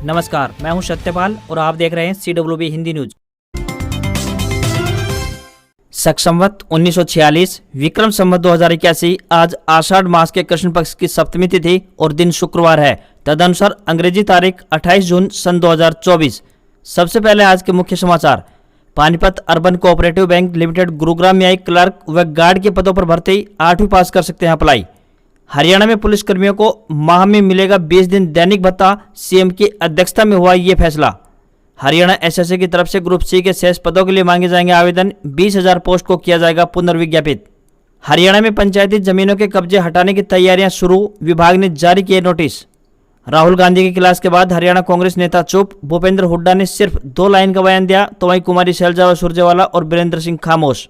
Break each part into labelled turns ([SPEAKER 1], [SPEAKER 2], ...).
[SPEAKER 1] नमस्कार, मैं हूं सत्यपाल और आप देख रहे हैं CWB हिंदी न्यूज। शक संवत 1946 विक्रम संवत 2081 आज आषाढ़ मास के कृष्ण पक्ष की सप्तमी तिथि और दिन शुक्रवार है। तदनुसार अंग्रेजी तारीख 28 जून सन 2024। सबसे पहले आज के मुख्य समाचार। Panipat urban cooperative bank limited Gurugram में एक क्लर्क व गार्ड के पदों पर भर्ती 8वीं पास कर सकते हैं अप्लाई। हरियाणा में पुलिस कर्मियों को माह में मिलेगा 20 दिन दैनिक भत्ता। सीएम की अध्यक्षता में हुआ ये फैसला। हरियाणा एसएससी की तरफ से ग्रुप सी के शेष पदों के लिए मांगे जाएंगे आवेदन। 20,000 पोस्ट को किया जाएगा पुनर्विज्ञापित। हरियाणा में पंचायती जमीनों के कब्जे हटाने की तैयारियां शुरू, विभाग ने जारी किए नोटिस। राहुल गांधी की क्लास के बाद हरियाणा कांग्रेस नेता चुप। भूपेंद्र हुड्डा ने सिर्फ 2 लाइन का बयान दिया, तो वहीं कुमारी शैलजा व सुरजेवाला और बीरेंद्र सिंह खामोश।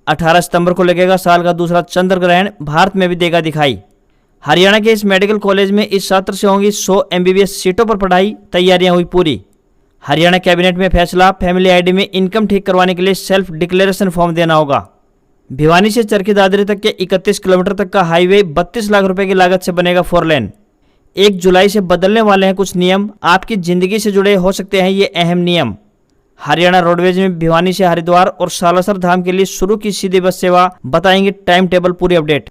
[SPEAKER 1] 18 सितंबर को लगेगा साल का दूसरा चंद्र ग्रहण, भारत में भी देगा दिखाई। हरियाणा के इस मेडिकल कॉलेज में इस सत्र से होंगी 100 MBBS सीटों पर पढ़ाई, तैयारियां हुई पूरी। हरियाणा कैबिनेट में फैसला, फैमिली आईडी में इनकम ठीक करवाने के लिए सेल्फ डिक्लेरेशन फॉर्म देना होगा। भिवानी से चरखी दादरी तक के 31 किलोमीटर तक का हाईवे 32 लाख रुपए की लागत से बनेगा 4 लेन। 1 जुलाई से बदलने वाले हैं कुछ नियम, आपकी जिंदगी से जुड़े हो सकते हैं ये अहम नियम। हरियाणा रोडवेज में भिवानी से हरिद्वार और सालासर धाम के लिए शुरू की सीधी बस सेवा, बताएंगे टाइम टेबल पूरी अपडेट।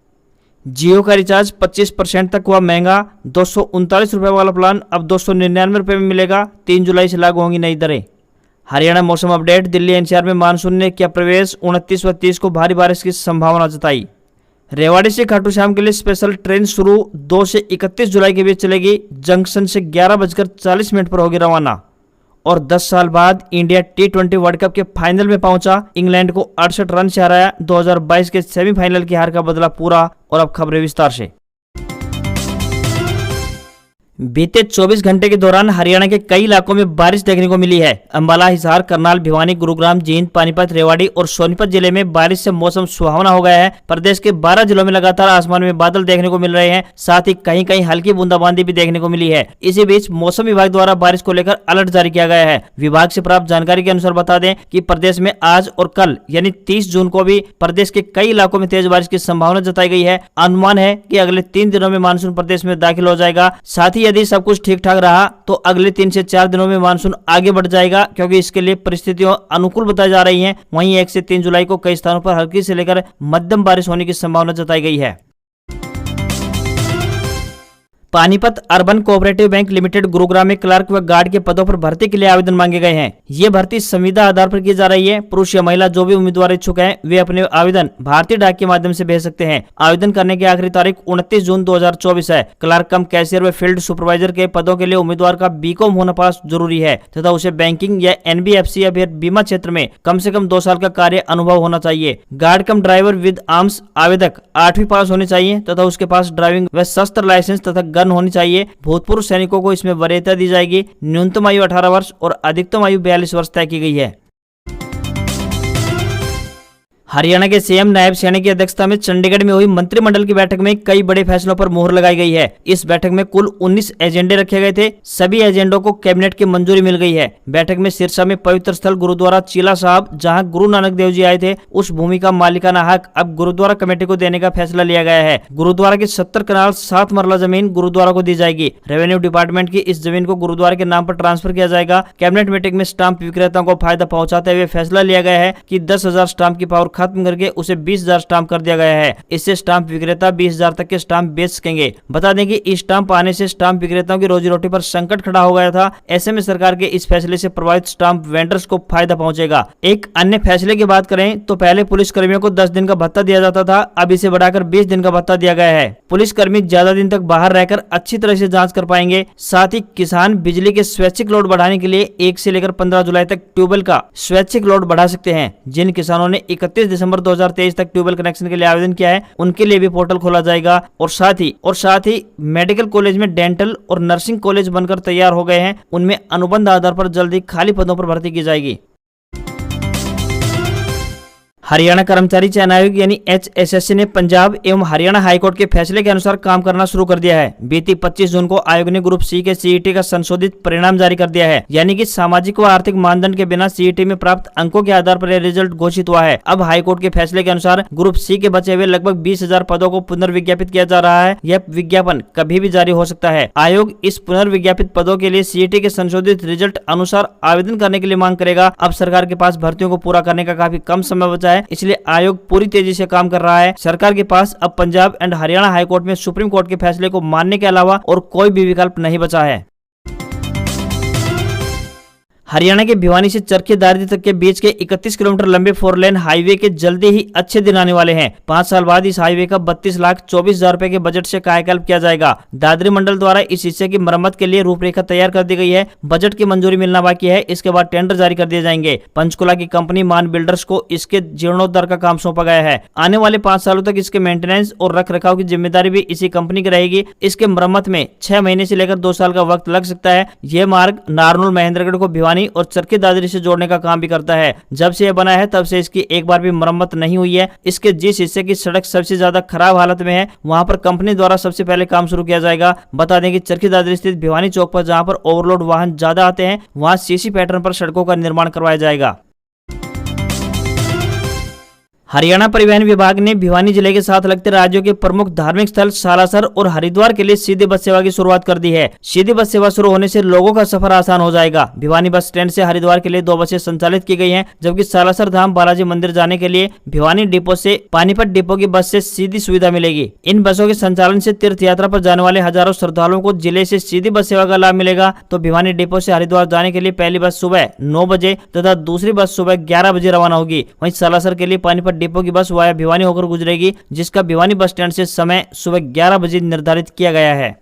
[SPEAKER 1] जियो का रिचार्ज 25% तक हुआ महंगा। 239 रुपये वाला प्लान अब 299 रुपये में मिलेगा। 3 जुलाई से लागू होंगी नई दरें। हरियाणा मौसम अपडेट। दिल्ली एनसीआर में मानसून ने किया प्रवेश। 29 व 30 को भारी बारिश की संभावना जताई। रेवाड़ी से खाटू श्याम के लिए स्पेशल ट्रेन शुरू, 2 से 31 जुलाई के बीच चलेगी। जंक्शन से 11:40 पर होगी रवाना। और 10 साल बाद इंडिया T20 वर्ल्ड कप के फाइनल में पहुंचा। इंग्लैंड को 68 रन से हराया। 2022 के सेमीफाइनल की हार का बदला पूरा। और अब खबरें विस्तार से। बीते 24 घंटे के दौरान हरियाणा के कई इलाकों में बारिश देखने को मिली है। अंबाला, हिसार, करनाल, भिवानी, गुरुग्राम, जींद, पानीपत, रेवाड़ी और सोनीपत जिले में बारिश से मौसम सुहावना हो गया है। प्रदेश के 12 जिलों में लगातार आसमान में बादल देखने को मिल रहे हैं। साथ ही कहीं कहीं हल्की बूंदाबांदी भी देखने को मिली है। इसी बीच मौसम विभाग द्वारा बारिश को लेकर अलर्ट जारी किया गया है। विभाग से प्राप्त जानकारी के अनुसार बता दें कि प्रदेश में आज और कल यानी 30 जून को भी प्रदेश के कई इलाकों में तेज बारिश की संभावना जताई गई है। अनुमान है कि अगले 3 दिनों में मानसून प्रदेश में दाखिल हो जाएगा। साथ ही यदि सब कुछ ठीक ठाक रहा तो अगले 3 से 4 दिनों में मानसून आगे बढ़ जाएगा, क्योंकि इसके लिए परिस्थितियां अनुकूल बताई जा रही हैं। वहीं 1 से 3 जुलाई को कई स्थानों पर हल्की से लेकर मध्यम बारिश होने की संभावना जताई गई है। Panipat urban cooperative bank limited Gurugram में क्लर्क व गार्ड के पदों पर भर्ती के लिए आवेदन मांगे गए हैं। ये भर्ती संविदा आधार पर की जा रही है। पुरुष या महिला जो भी उम्मीदवार इच्छुक हैं, वे अपने आवेदन भारतीय डाक के माध्यम से भेज सकते हैं। आवेदन करने की आखिरी तारीख 29 जून 2024 है। क्लर्क कम कैशियर व फील्ड सुपरवाइजर के पदों के लिए उम्मीदवार का BCom होना पास जरूरी है तथा उसे बैंकिंग या NBFC या फिर बीमा क्षेत्र में कम से कम 2 साल का कार्य अनुभव होना चाहिए। Guard come driver with arms आवेदक 8वीं पास होनी चाहिए तथा उसके पास ड्राइविंग व शस्त्र लाइसेंस तथा गन होनी चाहिए। भूतपूर्व सैनिकों को इसमें वरीयता दी जाएगी। न्यूनतम आयु 18 वर्ष और अधिकतम आयु 42 वर्ष तय की गई है। हरियाणा के सीएम नायब सैनी की अध्यक्षता में चंडीगढ़ में हुई मंत्रिमंडल की बैठक में कई बड़े फैसलों पर मुहर लगाई गई है। इस बैठक में कुल 19 एजेंडे रखे गए थे। सभी एजेंडों को कैबिनेट की मंजूरी मिल गई है। बैठक में सिरसा में पवित्र स्थल गुरुद्वारा चीला साहब, जहां गुरु नानक देव जी आए थे, उस भूमि का मालिकाना हक अब गुरुद्वारा कमेटी को देने का फैसला लिया गया है। गुरुद्वारा की 70 कनाल 7 मरला जमीन गुरुद्वारा को दी जाएगी। रेवेन्यू डिपार्टमेंट की इस जमीन को गुरुद्वारा के नाम पर ट्रांसफर किया जाएगा। कैबिनेट मीटिंग में स्टाम्प विक्रेताओं को फायदा पहुंचाते हुए फैसला लिया गया है कि 10,000 स्टाम्प की पावर खत्म करके उसे 20,000 स्टाम्प कर दिया गया है। इससे स्टाम्प विक्रेता 20,000 तक के स्टाम्प बेच सकेंगे। बता दें कि ई स्टाम्प आने से स्टाम्प विक्रेताओं की रोजी रोटी पर संकट खड़ा हो गया था। ऐसे में सरकार के इस फैसले से प्रभावित स्टाम्प वेंडर्स को फायदा पहुंचेगा। एक अन्य फैसले की बात करें तो पहले पुलिस कर्मियों को 10 दिन का भत्ता दिया जाता था, अब इसे बढ़ाकर 20 दिन का भत्ता दिया गया है। पुलिस कर्मी ज्यादा दिन तक बाहर रहकर अच्छी तरह से जाँच कर पाएंगे। साथ ही किसान बिजली के स्वैच्छिक लोड बढ़ाने के लिए 1 से लेकर 15 जुलाई तक ट्यूबवेल का स्वैच्छिक लोड बढ़ा सकते हैं। जिन किसानों ने 31 दिसंबर 2023 तक ट्यूबवेल कनेक्शन के लिए आवेदन किया है, उनके लिए भी पोर्टल खोला जाएगा। और साथ ही मेडिकल कॉलेज में डेंटल और नर्सिंग कॉलेज बनकर तैयार हो गए हैं, उनमें अनुबंध आधार पर जल्दी खाली पदों पर भर्ती की जाएगी। हरियाणा कर्मचारी चयन आयोग यानी HSSC ने पंजाब एवं हरियाणा हाईकोर्ट के फैसले के अनुसार काम करना शुरू कर दिया है। बीती 25 जून को आयोग ने ग्रुप सी के CET का संशोधित परिणाम जारी कर दिया है, यानी कि सामाजिक व आर्थिक मानदंड के बिना CET में प्राप्त अंकों के आधार पर यह रिजल्ट घोषित हुआ है। अब हाईकोर्ट के फैसले के अनुसार ग्रुप सी के बचे हुए लगभग 20,000 पदों को पुनर्विज्ञापित किया जा रहा है। यह विज्ञापन कभी भी जारी हो सकता है। आयोग इस पुनर्विज्ञापित पदों के लिए CET के संशोधित रिजल्ट अनुसार आवेदन करने के लिए मांग करेगा। अब सरकार के पास भर्तियों को पूरा करने का काफी कम समय बचा है, इसलिए आयोग पूरी तेजी से काम कर रहा है। सरकार के पास अब पंजाब एंड हरियाणा हाईकोर्ट में सुप्रीम कोर्ट के फैसले को मानने के अलावा और कोई भी विकल्प नहीं बचा है। हरियाणा के भिवानी से चरखी दादरी तक के बीच के 31 किलोमीटर लंबे 4 लेन हाईवे के जल्दी ही अच्छे दिन आने वाले हैं। 5 साल बाद इस हाईवे का 32,24,000 रुपए के बजट से कायाकल्प किया जाएगा। दादरी मंडल द्वारा इस हिस्से की मरम्मत के लिए रूपरेखा तैयार कर दी गई है। बजट की मंजूरी मिलना बाकी है, इसके बाद टेंडर जारी कर दिए जाएंगे। पंचकुला की कंपनी मान बिल्डर्स को इसके जीर्णोद्धार का काम सौंपा गया है। आने वाले 5 सालों तक इसके मेंटेनेंस और रख रखाव की जिम्मेदारी भी इसी कंपनी की रहेगी। इसके मरम्मत में 6 महीने से लेकर 2 साल का वक्त लग सकता है। यह मार्ग नारनौल महेंद्रगढ़ को भिवानी और चरखी दादरी से जोड़ने का काम भी करता है। जब से यह बना है तब से इसकी एक बार भी मरम्मत नहीं हुई है। इसके जिस हिस्से की सड़क सबसे ज्यादा खराब हालत में है, वहां पर कंपनी द्वारा सबसे पहले काम शुरू किया जाएगा। बता दें कि चरखी दादरी स्थित भिवानी चौक पर जहां पर ओवरलोड वाहन ज्यादा आते हैं, वहां CC पैटर्न पर सड़कों का निर्माण करवाया जाएगा। हरियाणा परिवहन विभाग ने भिवानी जिले के साथ लगते राज्यों के प्रमुख धार्मिक स्थल सालासर और हरिद्वार के लिए सीधी बस सेवा की शुरुआत कर दी है। सीधी बस सेवा शुरू होने से लोगों का सफर आसान हो जाएगा। भिवानी बस स्टैंड से हरिद्वार के लिए 2 बसें संचालित की गई हैं, जबकि सालासर धाम बालाजी मंदिर जाने के लिए भिवानी डिपो से पानीपत डिपो की बस से सीधी सुविधा मिलेगी। इन बसों के संचालन से तीर्थ यात्रा पर जाने वाले हजारों श्रद्धालुओं को जिले से सीधी बस सेवा का लाभ मिलेगा। तो भिवानी डिपो से हरिद्वार जाने के लिए पहली बस सुबह 9 बजे तथा दूसरी बस सुबह 11 बजे रवाना होगी। वहीं सालासर के लिए पानीपत डिपो की बस वाया भिवानी होकर गुजरेगी, जिसका भिवानी बस स्टैंड से समय सुबह 11 बजे निर्धारित किया गया है।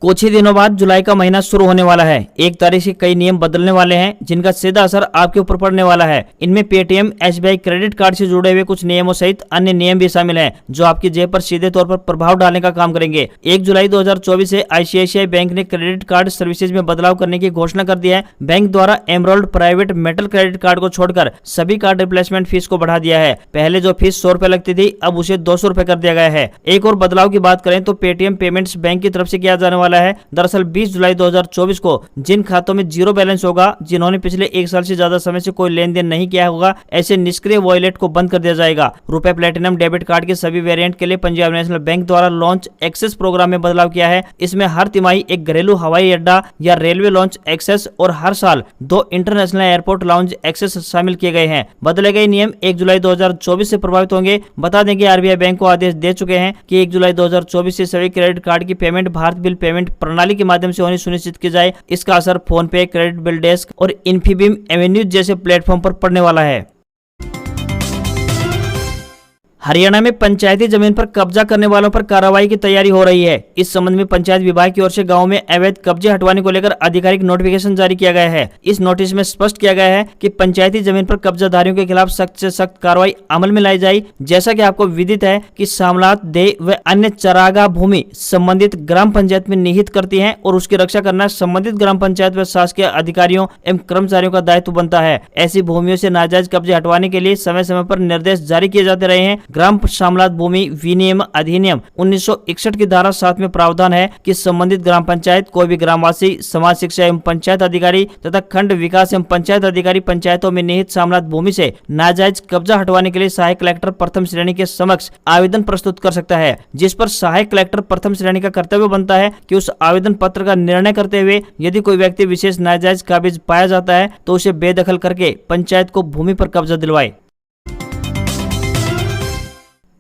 [SPEAKER 1] कुछ ही दिनों बाद जुलाई का महीना शुरू होने वाला है। 1 तारीख से कई नियम बदलने वाले हैं, जिनका सीधा असर आपके ऊपर पड़ने वाला है। इनमें पेटीएम SBI क्रेडिट कार्ड से जुड़े हुए कुछ नियमों सहित अन्य नियम भी शामिल हैं, जो आपकी जेब पर सीधे तौर पर प्रभाव डालने का काम करेंगे। 1 जुलाई 2024 से ICICI बैंक ने क्रेडिट कार्ड सर्विसेज में बदलाव करने की घोषणा कर दी है। बैंक द्वारा emerald private metal credit card को छोड़कर सभी कार्ड रिप्लेसमेंट फीस को बढ़ा दिया है। पहले जो फीस 100 रुपए लगती थी, अब उसे 200 रुपए कर दिया गया है। एक और बदलाव की बात करें तो पेटीएम पेमेंट्स बैंक की तरफ से किया जाने वाला है। दरअसल 20 जुलाई 2024 को जिन खातों में जीरो बैलेंस होगा, जिन्होंने पिछले 1 साल से ज्यादा समय से कोई लेन देन नहीं किया होगा, ऐसे निष्क्रिय वॉलेट को बंद कर दिया जाएगा। रुपए प्लेटिनम डेबिट कार्ड के सभी वेरिएंट के लिए पंजाब नेशनल बैंक द्वारा लॉन्च एक्सेस प्रोग्राम में बदलाव किया है। इसमें हर तिमाही एक घरेलू हवाई अड्डा या रेलवे लॉन्च एक्सेस और हर साल 2 इंटरनेशनल एयरपोर्ट लॉन्च एक्सेस शामिल किए गए हैं। बदले गए नियम 1 जुलाई 2024 से प्रभावित होंगे। बता दें कि RBI बैंक को आदेश दे चुके हैं कि 1 जुलाई 2024 से सभी क्रेडिट कार्ड की पेमेंट भारत बिल पेमेंट प्रणाली के माध्यम से होनी सुनिश्चित की जाए। इसका असर फोन पे, क्रेडिट बिल डेस्क और इन्फीबीम एवेन्यूज जैसे प्लेटफॉर्म पर पड़ने वाला है। हरियाणा में पंचायती जमीन पर कब्जा करने वालों पर कार्रवाई की तैयारी हो रही है। इस संबंध में पंचायत विभाग की ओर से गांव में अवैध कब्जे हटवाने को लेकर आधिकारिक नोटिफिकेशन जारी किया गया है। इस नोटिस में स्पष्ट किया गया है कि पंचायती जमीन पर कब्जाधारियों के खिलाफ सख्त से सख्त कार्रवाई अमल में लाई जाए। जैसा कि आपको विदित है कि सामलात, देह व अन्य चरागाह भूमि संबंधित ग्राम पंचायत में निहित करती है और उसकी रक्षा करना संबंधित ग्राम पंचायत व शासकीय अधिकारियों एवं कर्मचारियों का दायित्व बनता है। ऐसी भूमियों से नाजायज कब्जे हटवाने के लिए समय समय पर निर्देश जारी किए जाते रहे हैं। ग्राम सामलात भूमि विनियम अधिनियम 1961 की धारा 7 में प्रावधान है कि संबंधित ग्राम पंचायत कोई भी ग्रामवासी, समाज शिक्षा एवं पंचायत अधिकारी तथा खंड विकास एवं पंचायत अधिकारी पंचायतों में निहित सामलात भूमि से नाजायज कब्जा हटवाने के लिए सहायक कलेक्टर प्रथम श्रेणी के समक्ष आवेदन प्रस्तुत कर सकता है, जिस पर सहायक कलेक्टर प्रथम श्रेणी का कर्तव्य बनता है कि उस आवेदन पत्र का निर्णय करते हुए यदि कोई व्यक्ति विशेष नाजायज काबिज पाया जाता है तो उसे बेदखल करके पंचायत को भूमि पर कब्जा दिलवाए।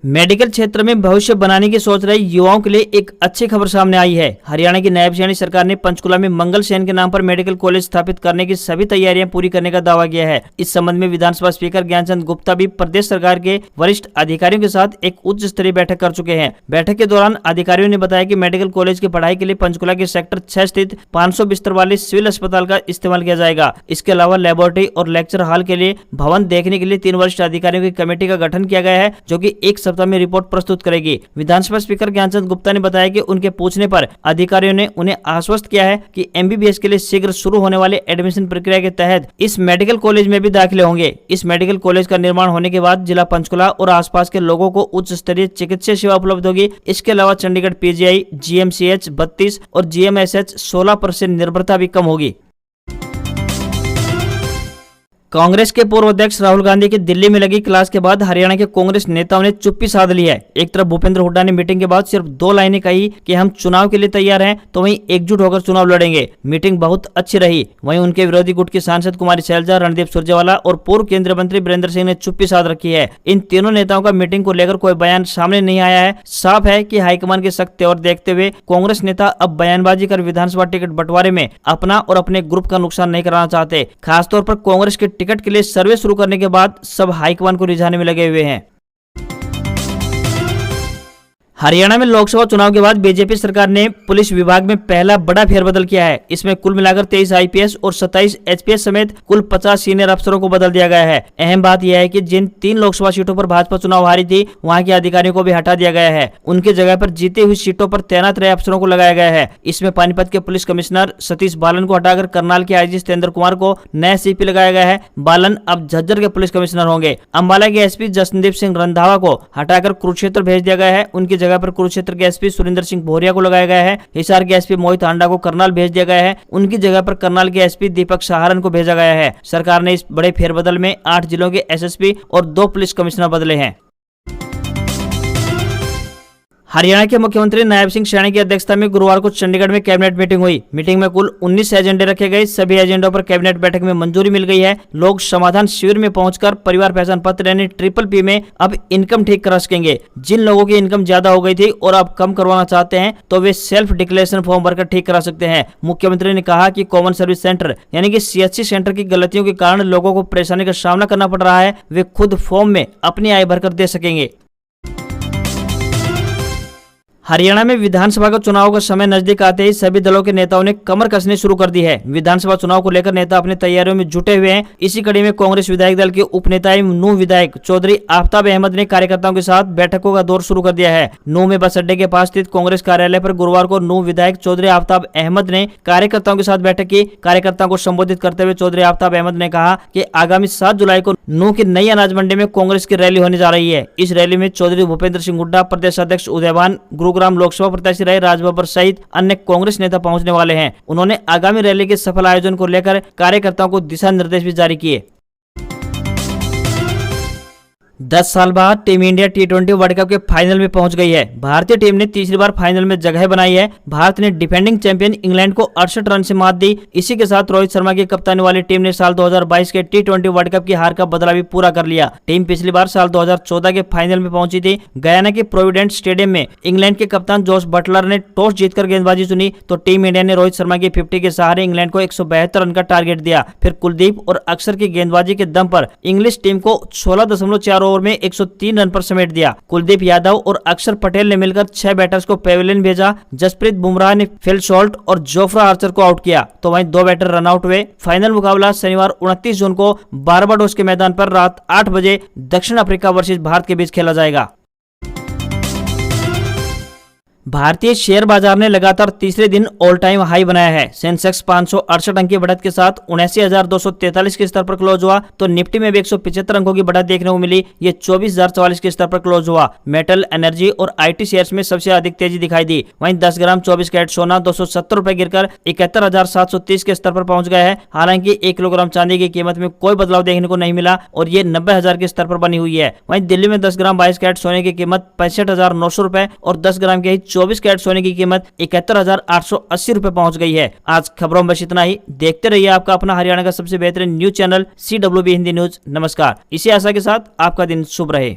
[SPEAKER 1] मेडिकल क्षेत्र में भविष्य बनाने की सोच रहे युवाओं के लिए एक अच्छी खबर सामने आई है। हरियाणा की नायब सैनी सरकार ने पंचकुला में मंगल सेन के नाम पर मेडिकल कॉलेज स्थापित करने की सभी तैयारियां पूरी करने का दावा किया है। इस संबंध में विधानसभा स्पीकर ज्ञानचंद गुप्ता भी प्रदेश सरकार के वरिष्ठ अधिकारियों के साथ एक उच्च स्तरीय बैठक कर चुके हैं। बैठक के दौरान अधिकारियों ने बताया कि मेडिकल कॉलेज की पढ़ाई के लिए पंचकुला के सेक्टर 6 स्थित 500 बिस्तर वाले सिविल अस्पताल का इस्तेमाल किया जाएगा। इसके अलावा लेबोरेटरी और लेक्चर हॉल के लिए भवन देखने के लिए 3 वरिष्ठ अधिकारियों की कमेटी का गठन किया गया है, जो कि एक सप्ताह में रिपोर्ट प्रस्तुत करेगी। विधानसभा स्पीकर ज्ञानचंद गुप्ता ने बताया कि उनके पूछने पर अधिकारियों ने उन्हें आश्वस्त किया है कि MBBS के लिए शीघ्र शुरू होने वाले एडमिशन प्रक्रिया के तहत इस मेडिकल कॉलेज में भी दाखिले होंगे। इस मेडिकल कॉलेज का निर्माण होने के बाद जिला पंचकुला और आसपास के लोगों को उच्च स्तरीय चिकित्सा सेवा उपलब्ध होगी। इसके अलावा चंडीगढ़ PGI, GMCH 32 और GMSH 16% निर्भरता भी कम होगी। कांग्रेस के पूर्व अध्यक्ष राहुल गांधी की दिल्ली में लगी क्लास के बाद हरियाणा के कांग्रेस नेताओं ने चुप्पी साध ली है। एक तरफ भूपेंद्र हुड्डा ने मीटिंग के बाद सिर्फ 2 लाइनें कही कि हम चुनाव के लिए तैयार हैं, तो वहीं एकजुट होकर चुनाव लड़ेंगे। मीटिंग बहुत अच्छी रही। वहीं उनके विरोधी गुट की सांसद कुमारी शैलजा, रणदीप सुरजेवाला और पूर्व केंद्रीय मंत्री वीरेंद्र सिंह ने चुप्पी साध रखी है। इन तीनों नेताओं का मीटिंग को लेकर कोई बयान सामने नहीं आया है। साफ है कि हाईकमान के सख्त तेवर देखते हुए कांग्रेस नेता अब बयानबाजी कर विधानसभा टिकट बंटवारे में अपना और अपने ग्रुप का नुकसान नहीं कराना चाहते। खासतौर पर कांग्रेस के टिकट के लिए सर्वे शुरू करने के बाद सब हाईकमान को रिझाने में लगे हुए हैं। हरियाणा में लोकसभा चुनाव के बाद बीजेपी सरकार ने पुलिस विभाग में पहला बड़ा फेरबदल किया है। इसमें कुल मिलाकर 23 IPS और 27 HPS समेत कुल 50 सीनियर अफसरों को बदल दिया गया है। अहम बात यह है कि जिन 3 लोकसभा सीटों पर भाजपा चुनाव हारी थी, वहां के अधिकारियों को भी हटा दिया गया है। उनकी जगह पर जीती हुई सीटों पर तैनात रहे अफसरों को लगाया गया है। इसमें पानीपत के पुलिस कमिश्नर सतीश बालन को हटाकर करनाल के IG सत्येंद्र कुमार को नया CP लगाया गया है। बालन अब झज्जर के पुलिस कमिश्नर होंगे। अंबाला के SP जसनदीप सिंह रंधावा को हटाकर कुरुक्षेत्र भेज दिया गया है। उनकी जगह पर कुरुक्षेत्र के SP सुरेंद्र सिंह भोरिया को लगाया गया है। हिसार के SP मोहित हांडा को करनाल भेज दिया गया है। उनकी जगह पर करनाल के SP दीपक सहारन को भेजा गया है। सरकार ने इस बड़े फेरबदल में 8 जिलों के SSP और 2 पुलिस कमिश्नर बदले हैं। हरियाणा के मुख्यमंत्री नायब सिंह सैनी की अध्यक्षता में गुरुवार को चंडीगढ़ में कैबिनेट मीटिंग हुई। मीटिंग में कुल 19 एजेंडे रखे गए। सभी एजेंडों पर कैबिनेट बैठक में मंजूरी मिल गई है। लोग समाधान शिविर में पहुंचकर परिवार पहचान पत्र यानी PPP में अब इनकम ठीक करा सकेंगे। जिन लोगों की इनकम ज्यादा हो गई थी और अब कम करवाना चाहते हैं, तो वे सेल्फ डिक्लेरेशन फॉर्म भरकर ठीक करा सकते हैं। मुख्यमंत्री ने कहा कि कॉमन सर्विस सेंटर यानी कि CSC सेंटर की गलतियों के कारण लोगों को परेशानी का सामना करना पड़ रहा है, वे खुद फॉर्म में अपनी आय भरकर दे सकेंगे। हरियाणा में विधानसभा का चुनाव का समय नजदीक आते ही सभी दलों के नेताओं ने कमर कसनी शुरू कर दी है। विधानसभा चुनाव को लेकर नेता अपनी तैयारियों में जुटे हुए हैं। इसी कड़ी में कांग्रेस विधायक दल के उपनेता एवं नूंह विधायक चौधरी आफ्ताब अहमद ने कार्यकर्ताओं के साथ बैठकों का दौर शुरू कर दिया है। नूंह में बस अड्डे के पास स्थित कांग्रेस कार्यालय पर गुरुवार को नूंह विधायक चौधरी आफ्ताब अहमद ने कार्यकर्ताओं के साथ बैठक की। कार्यकर्ताओं को संबोधित करते हुए चौधरी आफ्ताब अहमद ने कहा कि आगामी 7 जुलाई को नूंह की नई अनाज मंडी में कांग्रेस की रैली होने जा रही है। इस रैली में चौधरी भूपेंद्र सिंह हुड्डा, प्रदेश अध्यक्ष उदयभान, गुरुग्राम लोकसभा प्रत्याशी रहे राजबब्बर सहित अन्य कांग्रेस नेता पहुंचने वाले हैं। उन्होंने आगामी रैली के सफल आयोजन को लेकर कार्यकर्ताओं को दिशा निर्देश भी जारी किए। 10 साल बाद team India T20 world cup के फाइनल में पहुंच गई है। भारतीय टीम ने तीसरी बार फाइनल में जगह बनाई है। भारत ने डिफेंडिंग चैंपियन इंग्लैंड को 68 रन से मात दी। इसी के साथ रोहित शर्मा की कप्तानी वाली टीम ने साल 2022 के T20 वर्ल्ड कप की हार का बदला भी पूरा कर लिया। टीम पिछली बार साल 2014 के फाइनल में पहुंची थी। गयाना के प्रोविडेंट स्टेडियम में इंग्लैंड के कप्तान जोश बटलर ने टॉस जीतकर गेंदबाजी चुनी, तो टीम इंडिया ने रोहित शर्मा की 50 के सहारे इंग्लैंड को 172 रन का टारगेट दिया। फिर कुलदीप और अक्षर की गेंदबाजी के दम पर इंग्लिश टीम को 16.4 ओवर में 103 रन पर समेट दिया। कुलदीप यादव और अक्षर पटेल ने मिलकर 6 बैटर्स को पेविलियन भेजा। जसप्रीत बुमराह ने फिल शॉल्ट और जोफ्रा आर्चर को आउट किया, तो वहीं 2 बैटर रन आउट हुए। फाइनल मुकाबला शनिवार 29 जून को बारबाडोस के मैदान पर रात 8 बजे दक्षिण अफ्रीका वर्सेस भारत के बीच खेला जाएगा। भारतीय शेयर बाजार ने लगातार तीसरे दिन ऑल टाइम हाई बनाया है। सेंसेक्स 568 अंक की बढ़त के साथ 79,243 के स्तर पर क्लोज हुआ, तो निफ्टी में भी 175 अंकों की बढ़त देखने को मिली। ये 24,044 के स्तर पर क्लोज हुआ। मेटल, एनर्जी और IT शेयर्स में सबसे अधिक तेजी दिखाई दी। वहीं 10 ग्राम 24 कैरेट सोना 270 रुपए गिरकर 71,730 के स्तर पर पहुंच गया है। हालांकि 1 किलोग्राम चांदी की कीमत में कोई बदलाव देखने को नहीं मिला और ये 90,000 के स्तर पर बनी हुई है। वहीं दिल्ली में 10 ग्राम 22 कैरेट सोने की कीमत 65,900 रुपए और 10 ग्राम के 24 कैरेट सोने की कीमत 71,880 रुपए पहुंच गई है। आज खबरों में बस इतना ही। देखते रहिए आपका अपना हरियाणा का सबसे बेहतरीन news channel CWB Hindi news. नमस्कार। इसी आशा के साथ आपका दिन शुभ रहे।